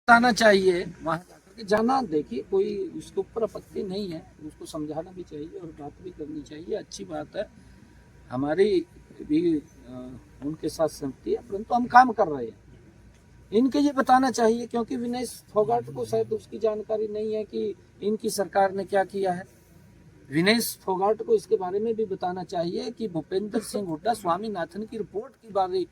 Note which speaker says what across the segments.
Speaker 1: बताना चाहिए वहाँ जाकर के जाना। देखिए कोई उसके ऊपर आपत्ति नहीं है, उसको समझाना भी चाहिए और बात भी करनी चाहिए, अच्छी बात है। हमारी भी उनके साथ सहमति है, परंतु हम काम कर रहे हैं। इनके ये बताना चाहिए, क्योंकि विनय फोगाट को शायद उसकी जानकारी नहीं है कि इनकी सरकार ने क्या किया है। विनय फोगाट को इसके बारे में भी बताना चाहिए कि भूपेंद्र सिंह हुड्डा स्वामीनाथन की रिपोर्ट की बारे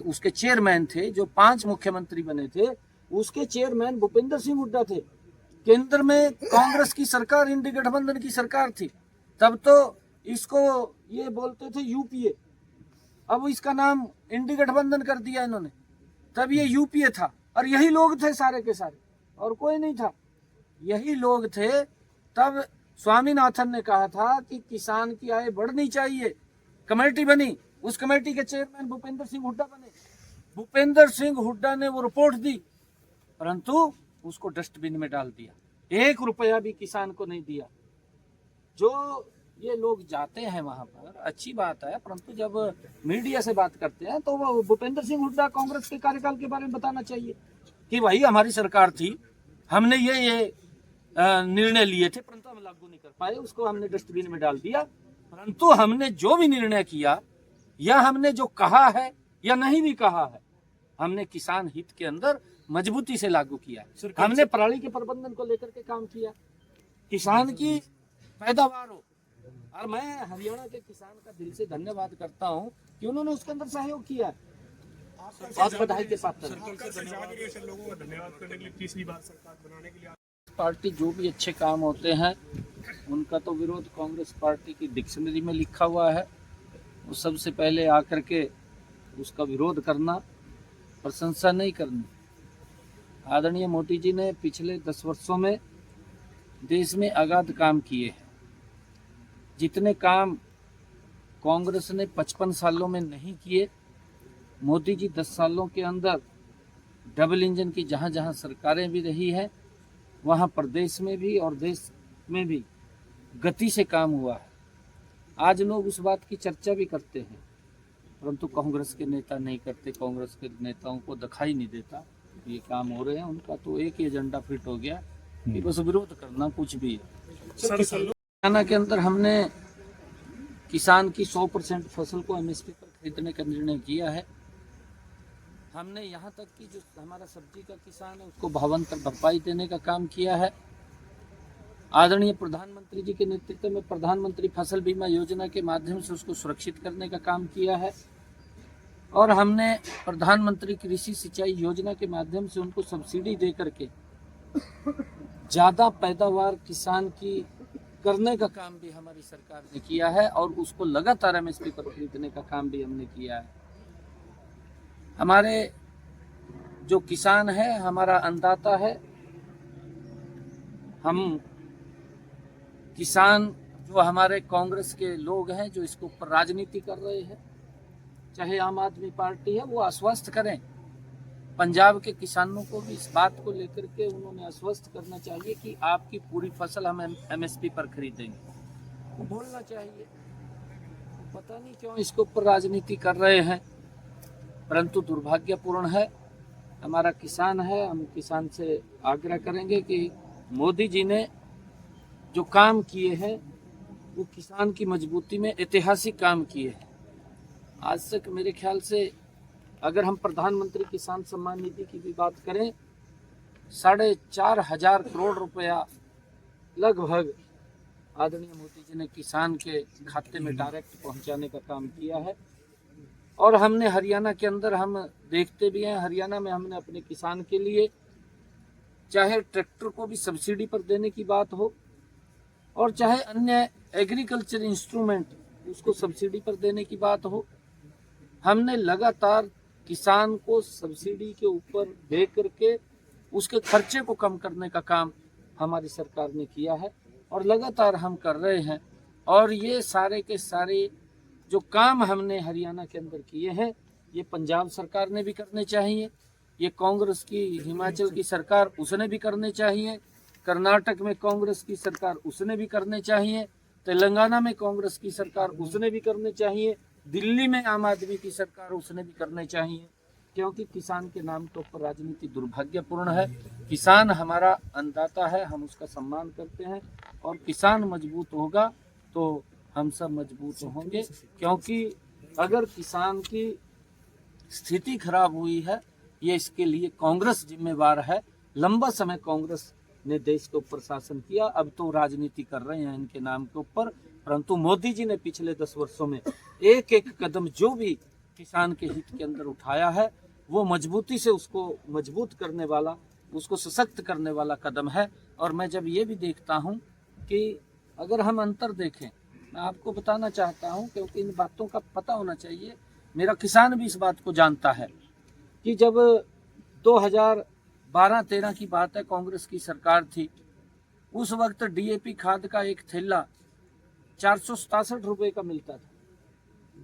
Speaker 1: उसके चेयरमैन थे, जो 5 मुख्यमंत्री बने थे, उसके चेयरमैन भूपेंद्र सिंह हुड्डा थे। केंद्र में कांग्रेस की सरकार, इंडी गठबंधन की सरकार थी, तब तो इसको ये बोलते थे यूपीए, अब इसका नाम इंडी गठबंधन कर दिया इन्होंने। तब ये यूपीए था और यही लोग थे सारे के सारे, और कोई नहीं था, यही लोग थे। तब स्वामीनाथन ने कहा था कि किसान की आय बढ़नी चाहिए, कमेटी बनी, उस कमेटी के चेयरमैन भूपेंद्र सिंह हुड्डा बने। भूपेंद्र सिंह हुड्डा ने वो रिपोर्ट दी, परंतु उसको डस्टबिन में डाल दिया, 1 रुपया भी किसान को नहीं दिया। जो ये लोग जाते हैं वहां पर, अच्छी बात है, परंतु जब मीडिया से बात करते हैं तो वो भूपेंद्र सिंह हुड्डा कांग्रेस के कार्यकाल के बारे में बताना चाहिए कि भाई हमारी सरकार थी, हमने ये निर्णय लिए थे, परंतु हम लागू नहीं कर पाए, उसको हमने डस्टबिन में डाल दिया। परंतु हमने जो भी निर्णय किया, या हमने जो कहा है या नहीं भी कहा है, हमने किसान हित के अंदर मजबूती से लागू किया। हमने पराली के प्रबंधन को लेकर के काम किया, किसान की पैदावार हो। और मैं हरियाणा के किसान का दिल से धन्यवाद करता हूं कि उन्होंने उसके अंदर सहयोग किया। बहुत बधाई के साथ पार्टी जो भी अच्छे काम होते हैं उनका तो विरोध कांग्रेस पार्टी की डिक्शनरी में लिखा हुआ है। वो सबसे पहले आकर के उसका विरोध करना, प्रशंसा नहीं करनी। आदरणीय मोदी जी ने पिछले 10 वर्षों में देश में अगाध काम किए हैं। जितने काम कांग्रेस ने 55 सालों में नहीं किए, मोदी जी 10 सालों के अंदर डबल इंजन की जहां जहां सरकारें भी रही हैं, वहां प्रदेश में भी और देश में भी गति से काम हुआ है। आज लोग उस बात की चर्चा भी करते हैं, परंतु कांग्रेस के नेता नहीं करते। कांग्रेस के नेताओं को दिखाई नहीं देता ये काम हो रहे हैं। उनका तो एक ही एजेंडा फिट हो गया कि बस विरोध करना, कुछ भी। हरियाणा के अंदर हमने किसान की 100% फसल को एमएसपी पर खरीदने का निर्णय किया है। हमने यहाँ तक कि जो हमारा सब्जी का किसान है उसको भावांतर भरपाई देने का काम किया है। आदरणीय प्रधानमंत्री जी के नेतृत्व में प्रधानमंत्री फसल बीमा योजना के माध्यम से उसको सुरक्षित करने का काम किया है। और हमने प्रधानमंत्री कृषि सिंचाई योजना के माध्यम से उनको सब्सिडी दे करके ज़्यादा पैदावार किसान की करने का काम भी हमारी सरकार ने किया है, और उसको लगातार एमएसपी पर खरीदने का काम भी हमने किया है। हमारे जो किसान है हमारा अन्नदाता है। हम किसान जो हमारे कांग्रेस के लोग हैं जो इसके ऊपर राजनीति कर रहे हैं, चाहे आम आदमी पार्टी है, वो आश्वस्त करें। पंजाब के किसानों को भी इस बात को लेकर के उन्होंने आश्वस्त करना चाहिए कि आपकी पूरी फसल हम एमएसपी पर खरीदेंगे, वो बोलना चाहिए। पता नहीं क्यों इसके ऊपर राजनीति कर रहे हैं, परंतु दुर्भाग्यपूर्ण है। हमारा किसान है, हम किसान से आग्रह करेंगे कि मोदी जी ने जो काम किए हैं वो किसान की मजबूती में ऐतिहासिक काम किए हैं। आज तक मेरे ख्याल से अगर हम प्रधानमंत्री किसान सम्मान निधि की भी बात करें, 4,500 करोड़ रुपया लगभग आदरणीय मोदी जी ने किसान के खाते में डायरेक्ट पहुंचाने का काम किया है। और हमने हरियाणा के अंदर, हम देखते भी हैं, हरियाणा में हमने अपने किसान के लिए चाहे ट्रैक्टर को भी सब्सिडी पर देने की बात हो, और चाहे अन्य एग्रीकल्चर इंस्ट्रूमेंट उसको सब्सिडी पर देने की बात हो, हमने लगातार किसान को सब्सिडी के ऊपर दे करके उसके खर्चे को कम करने का काम हमारी सरकार ने किया है, और लगातार हम कर रहे हैं। और ये सारे के सारे जो काम हमने हरियाणा के अंदर किए हैं, ये पंजाब सरकार ने भी करने चाहिए, ये कांग्रेस की हिमाचल की सरकार उसने भी करने चाहिए, कर्नाटक में कांग्रेस की सरकार उसने भी करने चाहिए, तेलंगाना में कांग्रेस की सरकार उसने भी करने चाहिए, दिल्ली में आम आदमी की सरकार उसने भी करने चाहिए। क्योंकि किसान के नाम के ऊपर राजनीति दुर्भाग्यपूर्ण है। किसान हमारा अन्नदाता है, हम उसका सम्मान करते हैं, और किसान मजबूत होगा तो हम सब मजबूत होंगे। क्योंकि अगर किसान की स्थिति खराब हुई है, ये इसके लिए कांग्रेस जिम्मेवार है। लंबा समय कांग्रेस ने देश के ऊपर शासन किया, अब तो राजनीति कर रहे हैं इनके नाम के ऊपर, परंतु मोदी जी ने पिछले 10 वर्षों में एक एक कदम जो भी किसान के हित के अंदर उठाया है, वो मजबूती से उसको मजबूत करने वाला, उसको सशक्त करने वाला कदम है। और मैं जब ये भी देखता हूँ कि अगर हम अंतर देखें, मैं आपको बताना चाहता हूँ क्योंकि इन बातों का पता होना चाहिए, मेरा किसान भी इस बात को जानता है कि जब 2012-13 की बात है, कांग्रेस की सरकार थी, उस वक्त डीएपी खाद का एक थैला 467 रुपये का मिलता था,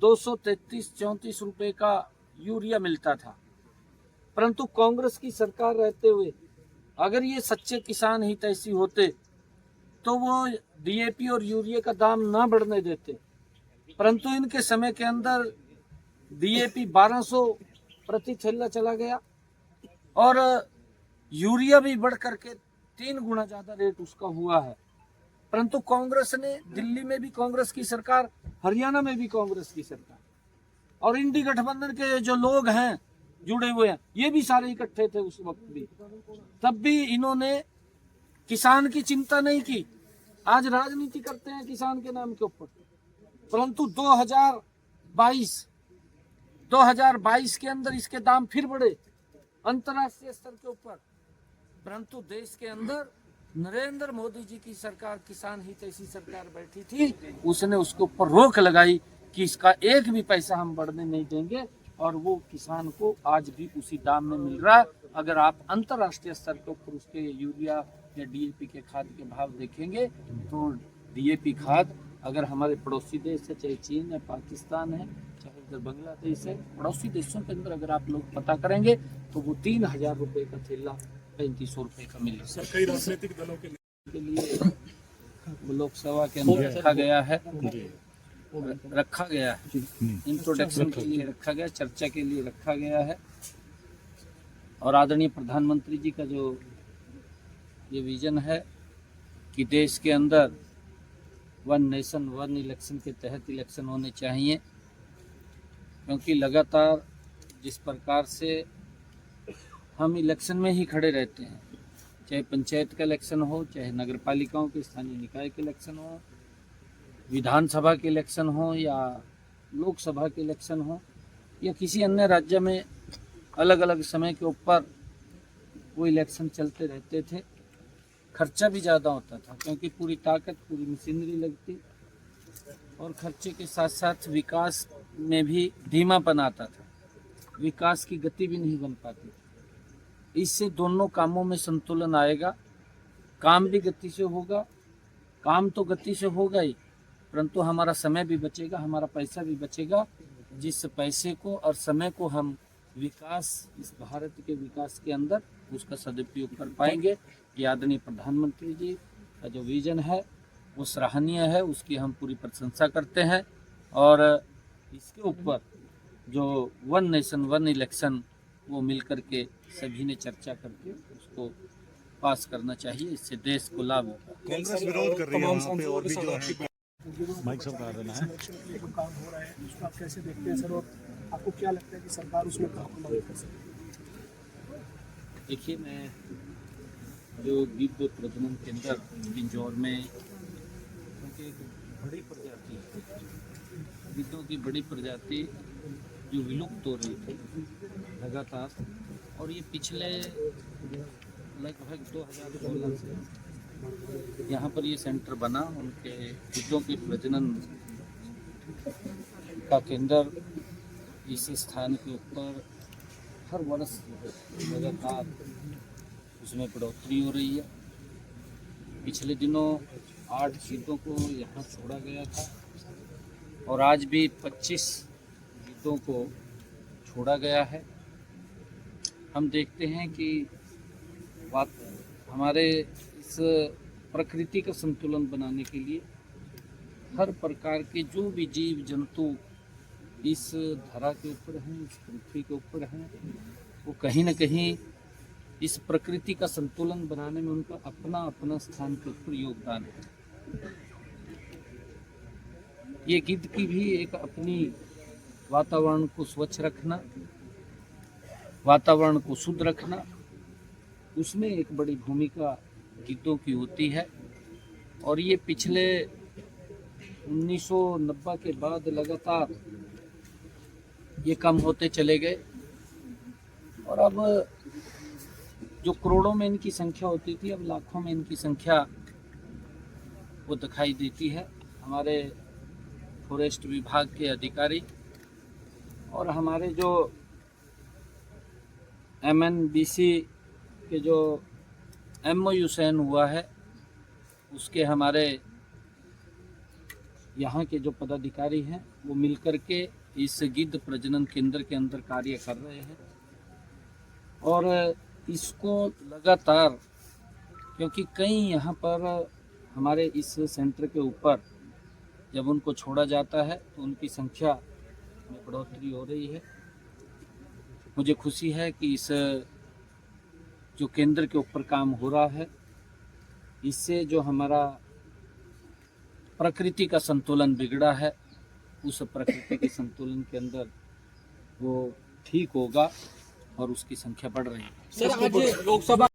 Speaker 1: 233-34 रुपये का यूरिया मिलता था। परंतु कांग्रेस की सरकार रहते हुए अगर ये सच्चे किसान हितैषी होते तो वो डीएपी और यूरिया का दाम ना बढ़ने देते, परंतु इनके समय के अंदर डीएपी 1200 प्रति थैला चला गया और यूरिया भी बढ़ करके 3 गुना ज्यादा रेट उसका हुआ है। परंतु कांग्रेस ने, दिल्ली में भी कांग्रेस की सरकार, हरियाणा में भी कांग्रेस की सरकार, और इंडी गठबंधन के जो लोग हैं जुड़े हुए हैं, ये भी सारे इकट्ठे थे उस वक्त भी, तब भी इन्होंने किसान की चिंता नहीं की। आज राजनीति करते हैं किसान के नाम के ऊपर। परंतु 2022 के अंदर इसके दाम फिर बढ़े अंतर्राष्ट्रीय स्तर के ऊपर, परंतु देश के अंदर नरेंद्र मोदी जी की सरकार, किसान हितैषी सरकार बैठी थी, उसने उसके ऊपर रोक लगाई कि इसका एक भी पैसा हम बढ़ने नहीं देंगे, और वो किसान को आज भी उसी दाम में मिल रहा है। अगर आप अंतर्राष्ट्रीय स्तर के ऊपर उसके यूरिया या डीएपी के खाद के भाव देखेंगे तो डीएपी खाद अगर हमारे पड़ोसी देश है, चाहे चीन है, पाकिस्तान है, चाहे उधर बांग्लादेश है, पड़ोसी देशों के अंदर अगर आप लोग पता करेंगे तो वो 3000 रुपये का थैला 3500 रुपये का मिल रहा है।
Speaker 2: कई राजनीतिक दलों के
Speaker 1: लिए लोकसभा के अंदर रखा गया है, इंट्रोडक्शन के लिए रखा गया, चर्चा के लिए रखा गया है। और आदरणीय प्रधानमंत्री जी का जो ये विजन है कि देश के अंदर 1 नेशन 1 इलेक्शन के तहत इलेक्शन होने चाहिए, क्योंकि लगातार जिस प्रकार से हम इलेक्शन में ही खड़े रहते हैं, चाहे पंचायत का इलेक्शन हो, चाहे नगर पालिकाओं के स्थानीय निकाय के इलेक्शन हो, विधानसभा के इलेक्शन हो, या लोकसभा के इलेक्शन हो, या किसी अन्य राज्य में अलग अलग समय के ऊपर वो इलेक्शन चलते रहते थे। खर्चा भी ज़्यादा होता था क्योंकि पूरी ताकत, पूरी मशीनरी लगती, और खर्चे के साथ साथ विकास में भी धीमापन आता था, विकास की गति भी नहीं बन पाती। इससे दोनों कामों में संतुलन आएगा, काम भी गति से होगा, काम तो गति से होगा ही, परंतु हमारा समय भी बचेगा, हमारा पैसा भी बचेगा, जिस पैसे को और समय को हम विकास, इस भारत के विकास के अंदर उसका सदुपयोग कर पाएंगे। ये आदरणीय प्रधानमंत्री जी का जो विजन है वो सराहनीय है, उसकी हम पूरी प्रशंसा करते हैं। और इसके ऊपर जो 1 नेशन 1 इलेक्शन वो मिल करके सभी ने चर्चा करके उसको पास करना चाहिए, इससे देश को लाभ होगा।
Speaker 2: कांग्रेस विरोध कर रही है वहाँ पे, और भी जो है
Speaker 3: माइक सब कर देना है।
Speaker 2: जो काम हो रहा है उसको आप कैसे देखते हैं सर, और आपको क्या लगता है कि सरकार उसमें काम मदद कर सकती है?
Speaker 1: देखिए, मैं जो गिद्ध प्रजनन केंद्र बिंजौर में, क्योंकि एक बड़ी प्रजाति, गिद्धों की बड़ी प्रजाति जो विलुप्त हो रही थी लगातार, और ये पिछले लगभग 2016 से यहाँ पर ये सेंटर बना, उनके गिद्धों के प्रजनन का केंद्र, इस स्थान के ऊपर हर वर्ष लगातार उसमें बढ़ोतरी हो रही है। पिछले दिनों 8 गिद्धों को यहाँ छोड़ा गया था, और आज भी 25 गिद्धों को छोड़ा गया है। हम देखते हैं कि हमारे इस प्रकृति का संतुलन बनाने के लिए हर प्रकार के जो भी जीव जंतु इस धरा के ऊपर हैं, इस पृथ्वी के ऊपर हैं, वो कहीं न कहीं इस प्रकृति का संतुलन बनाने में उनका अपना अपना स्थान के ऊपर योगदान है। ये गिद्ध की भी एक अपनी वातावरण को स्वच्छ रखना, वातावरण को शुद्ध रखना, उसमें एक बड़ी भूमिका गिद्धों की होती है। और ये पिछले 1990 के बाद लगातार ये कम होते चले गए और अब जो करोड़ों में इनकी संख्या होती थी अब लाखों में इनकी संख्या वो दिखाई देती है। हमारे फॉरेस्ट विभाग के अधिकारी और हमारे जो MNBC के जो MOU साइन हुआ है उसके हमारे यहाँ के जो पदाधिकारी हैं वो मिलकर के इस गिद्ध प्रजनन केंद्र के अंदर कार्य कर रहे हैं और इसको लगातार, क्योंकि कई यहाँ पर हमारे इस सेंटर के ऊपर जब उनको छोड़ा जाता है तो उनकी संख्या में बढ़ोतरी हो रही है। मुझे खुशी है कि इस जो केंद्र के ऊपर काम हो रहा है इससे जो हमारा प्रकृति का संतुलन बिगड़ा है उस प्रकृति के संतुलन के अंदर वो ठीक होगा और उसकी संख्या बढ़ रही है।
Speaker 4: सर आज लोकसभा